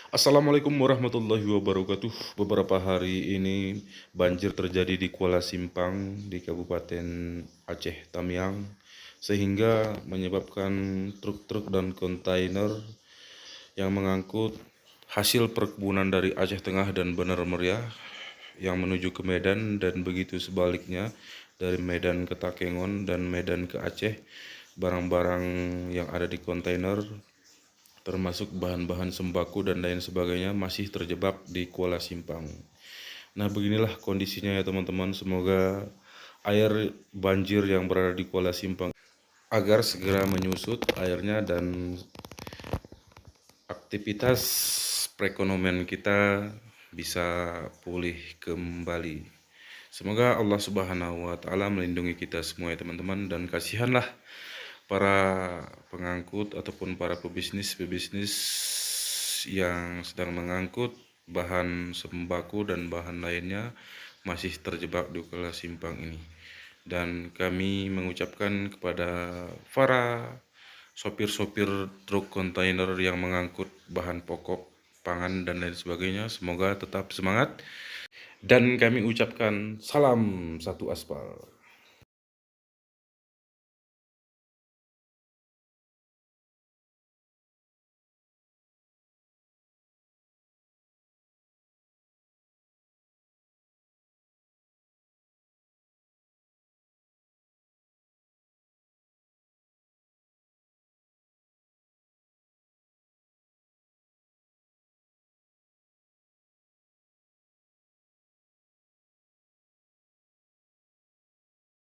Assalamualaikum warahmatullahi wabarakatuh. Beberapa hari ini banjir terjadi di Kuala Simpang di Kabupaten Aceh Tamiang, sehingga menyebabkan truk-truk dan kontainer yang mengangkut hasil perkebunan dari Aceh Tengah dan Bener Meriah yang menuju ke Medan dan begitu sebaliknya dari Medan ke Takengon dan Medan ke Aceh. Barang-barang yang ada di kontainer termasuk bahan-bahan sembako dan lain sebagainya masih terjebak di Kuala Simpang. Nah, beginilah kondisinya ya teman-teman. Semoga air banjir yang berada di Kuala Simpang agar segera menyusut airnya dan aktivitas perekonomian kita bisa pulih kembali. Semoga Allah Subhanahu wa taala melindungi kita semua ya teman-teman, dan kasihanlah para pengangkut ataupun para pebisnis-pebisnis yang sedang mengangkut bahan sembako dan bahan lainnya masih terjebak di Kuala Simpang ini. Dan kami mengucapkan kepada para sopir-sopir truk kontainer yang mengangkut bahan pokok, pangan dan lain sebagainya, semoga tetap semangat dan kami ucapkan salam satu aspal.